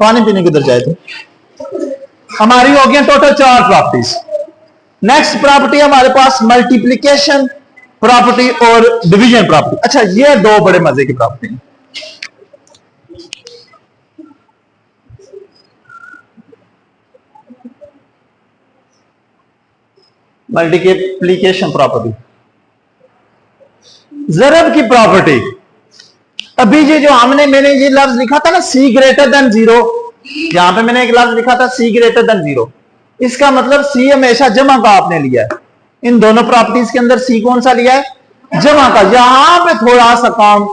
पानी पीने किधर जाए थे। हमारी हो गई टोटल 4 प्रॉपर्टीज। नेक्स्ट प्रॉपर्टी हमारे पास मल्टीप्लीकेशन प्रॉपर्टी और डिवीजन प्रॉपर्टी। अच्छा, ये 2 बड़े मजे की प्रॉपर्टी हैं। मल्टीप्लीकेशन प्रॉपर्टी, ज़रब की प्रॉपर्टी। अभी ये जो मैंने ये लफ्ज लिखा था ना सी ग्रेटर देन 0, यहां पे मैंने एक लफ्ज लिखा था सी ग्रेटर देन 0, इसका मतलब सी हमेशा जमा का आपने लिया है। इन दोनों प्रॉपर्टीज के अंदर सी कौन सा लिया है? जमा का। यहां पे थोड़ा सा काम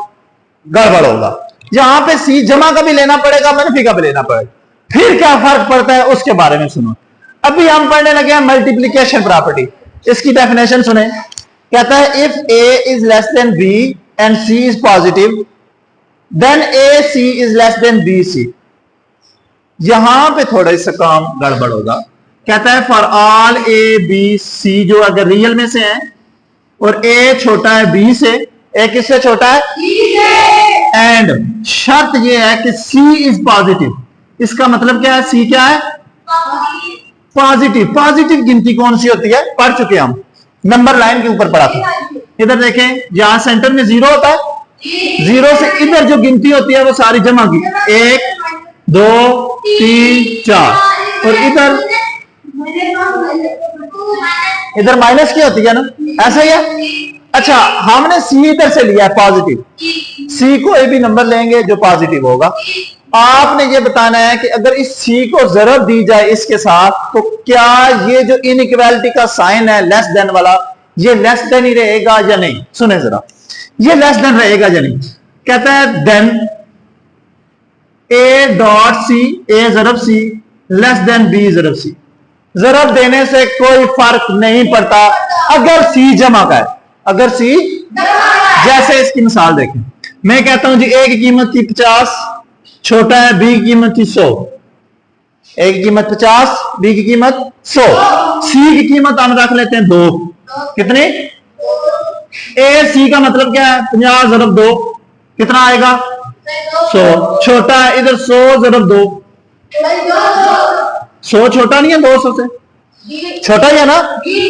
गड़बड़ होगा, यहां पे सी जमा का भी लेना पड़ेगा, मनफी का भी लेना पड़ेगा। फिर क्या फर्क पड़ता है उसके बारे में सुनो। अभी हम पढ़ने लगे हैं मल्टीप्लीकेशन प्रॉपर्टी। इसकी डेफिनेशन सुने। कहता है if A is less than B and C is positive then A C is less than B C. यहां पे थोड़ा सा काम गड़बड़ होगा। कहता है for all A B C, जो अगर रियल में से है और ए छोटा है बी से, ए किससे छोटा है? एंड शर्त यह है कि सी इज पॉजिटिव। इसका मतलब क्या है? सी क्या है? पॉजिटिव। पॉजिटिव गिनती कौन सी होती है? पढ़ चुके हम, नंबर लाइन के ऊपर पढ़ा था। इधर देखें, जहां सेंटर में 0 होता है, 0 से इधर जो गिनती होती है वो सारी जमा की, 1 2 3 4, और इधर माइनस की होती है ना, ऐसा ही है। अच्छा, हमने सी इधर से लिया है पॉजिटिव, सी कोई भी नंबर लेंगे जो पॉजिटिव होगा। आपने ये बताना है कि अगर इस सी को जरूरत दी जाए इसके साथ, तो क्या ये जो इनइक्वालिटी का साइन है लेस देन वाला, ये लेस देन ही रहेगा या नहीं? सुने जरा, ये लेस देन रहेगा या नहीं? कहता है देन ए डॉट सी, ए जरब सी लेस देन बी जरब सी। जरब देने से कोई फर्क नहीं पड़ता अगर सी जमा का है। अगर सी, जैसे इसकी मिसाल देखें, मैं कहता हूं जी ए की कीमत थी 50, छोटा है बी की कीमत थी 100। ए की कीमत 50, बी की कीमत 100, सी की कीमत हम रख लेते हैं 2। कितने? ए सी का मतलब क्या है? 50 ज़रब 2 कितना आएगा? 100। छोटा है, इधर 100 ज़रब 2, 100 छोटा नहीं है 200 से? छोटा ही है ना।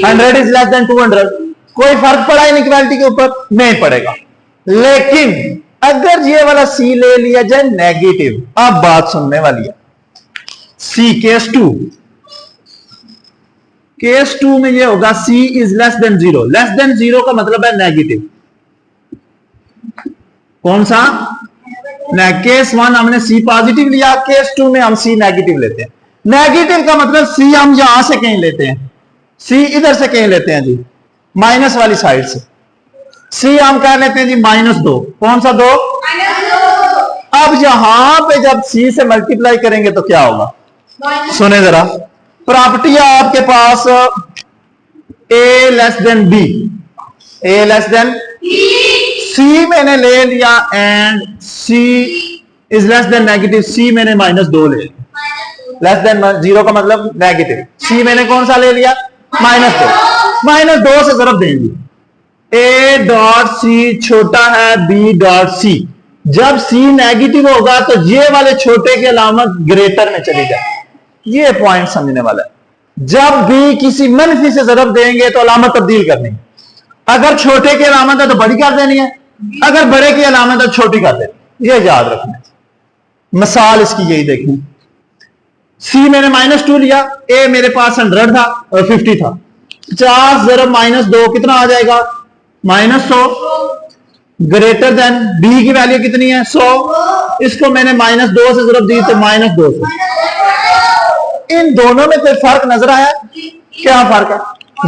100 इज लेस देन 200। कोई फर्क पड़ा इनइक्वालिटी के ऊपर? नहीं पड़ेगा। लेकिन अगर ये वाला सी ले लिया जाए नेगेटिव, अब बात सुनने वाली है। सी केस 2, केस 2 में ये होगा C is less than 0। Less than 0 का मतलब है नेगेटिव। कौन सा? केस 1 हमने सी पॉजिटिव लिया, केस 2 में हम सी नेगेटिव लेते हैं। नेगेटिव का मतलब सी हम यहां से कहीं लेते हैं, सी इधर से कहीं लेते हैं जी, माइनस वाली साइड से। सी हम कह लेते हैं जी -2। कौन सा 2? अब यहां पे जब सी से मल्टीप्लाई करेंगे तो क्या होगा? सुने जरा, प्रॉपर्टी है आपके पास A less than B, A less than C मैंने ले लिया and C is less than negative, C मैंने -2 ले लिया। लेस देन 0 का मतलब नेगेटिव, सी मैंने कौन सा ले लिया? -2। -2 से जरूर देंगे ए डॉट सी छोटा है बी डॉट सी। जब सी नेगेटिव होगा तो ये वाले छोटे की अलामत ग्रेटर में चली जाए। ये पॉइंट समझने वाला है। जब भी किसी मनफी से जरूर देंगे तो अलामत तब्दील करनी है। अगर छोटे की अलामत है तो बड़ी कर देनी है, अगर बड़े की अलामत है तो छोटी कर देनी। ये याद रखना है। मिसाल इसकी यही देखें, सी मैंने -2 लिया, ए मेरे पास 100 था और 50 था। 50 ज़रब -2 कितना आ जाएगा? -100। ग्रेटर देन बी की वैल्यू कितनी है? 100। इसको मैंने -2 से ज़रब दी तो -200। इन दोनों में कोई फर्क नजर आया? क्या फर्क है?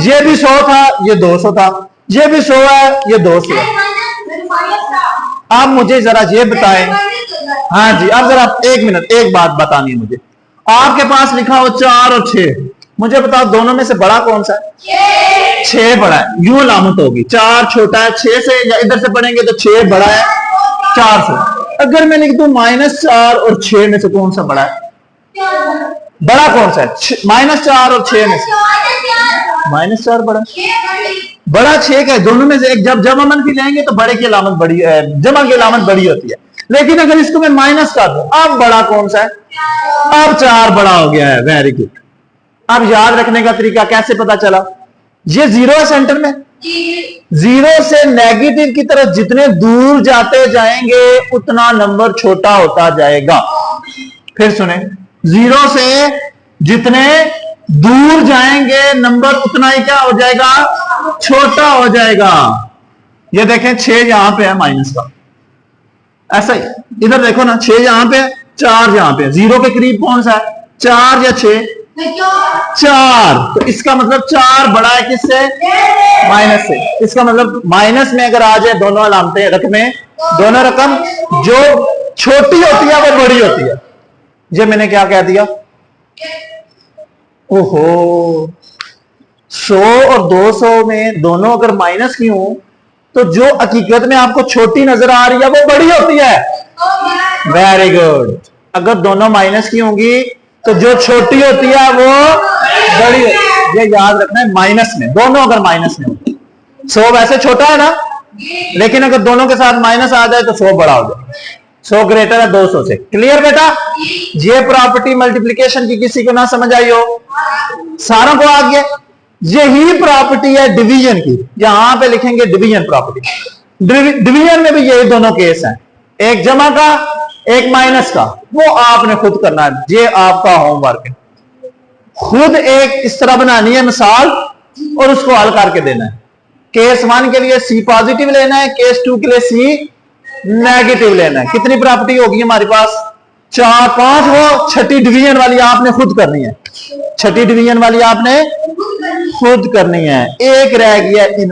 ये भी 100 था, ये 200 था, ये भी 100 है, ये 200 है। आप मुझे जरा ये बताएं, हाँ जी, अब जरा 1 मिनट, एक बात बतानी है मुझे। आपके पास लिखा हो 4 और 6, मुझे बताओ दोनों में से बड़ा कौन सा है? 6 बड़ा है। यूं अलामत होगी, 4 छोटा है 6 से, या इधर से पढ़ेंगे तो 6 बड़ा है 4 से। अगर मैं लिख दूं -4 और 6 में से कौन सा बड़ा है? बड़ा कौन सा है? -4 और 6 में से -4 बड़ा। बड़ा 6 का है। दोनों में से एक जब जमा मनफी लेंगे तो बड़े की अलामत बड़ी, जमा की अलामत बड़ी होती है। लेकिन अगर इसको मैं माइनस कर दूं, अब बड़ा कौन सा है? अब 4 बड़ा हो गया है। Very good. अब याद रखने का तरीका कैसे पता चला? ये 0 है सेंटर में, 0 से नेगेटिव की तरफ जितने दूर जाते जाएंगे उतना नंबर छोटा होता जाएगा। फिर सुने, 0 से जितने दूर जाएंगे नंबर उतना ही क्या हो जाएगा? छोटा हो जाएगा। ये देखें 6 यहां पे है माइनस का, ऐसा ही इधर देखो ना, 6 यहां पे है, 4 यहां पे है। 0 के करीब कौन सा है? 4 या 6? 4। तो इसका मतलब 4 बड़ा है किससे? माइनस से। इसका मतलब माइनस में अगर आ जाए दोनों अलामतें रकमें, दोनों रकम जो छोटी होती है वो बड़ी होती है। ये मैंने क्या कह दिया? ओहो, 100 और 200 में दोनों अगर माइनस की हो तो जो हकीकत में आपको छोटी नजर आ रही है वो बड़ी होती है। Very good. अगर दोनों माइनस की होंगी तो जो छोटी होती है वो बड़ी होती है। ये याद रखना है, माइनस में, दोनों अगर माइनस में होती। 100 वैसे छोटा है ना, लेकिन अगर दोनों के साथ माइनस आ जाए तो 100 बड़ा हो जाए। 100 ग्रेटर है 200 से। क्लियर बेटा? ये प्रॉपर्टी मल्टीप्लिकेशन की किसी को ना समझ आई हो? सारों को आ गया। यही प्रॉपर्टी है डिवीजन की। यहां पे लिखेंगे डिवीजन प्रॉपर्टी। डिवीजन में भी यही दोनों केस हैं, एक जमा का एक माइनस का। वो आपने खुद करना है, ये आपका होमवर्क है। खुद एक इस तरह बनानी है मिसाल और उसको हल करके देना है। केस 1 के लिए C पॉजिटिव लेना है, केस 2 के लिए C नेगेटिव लेना है। कितनी प्रॉपर्टी होगी हमारे पास? 4 5। वो छठी डिवीजन वाली आपने खुद करनी है, छठी डिवीजन वाली आपने खुद करनी है। एक रह गया इन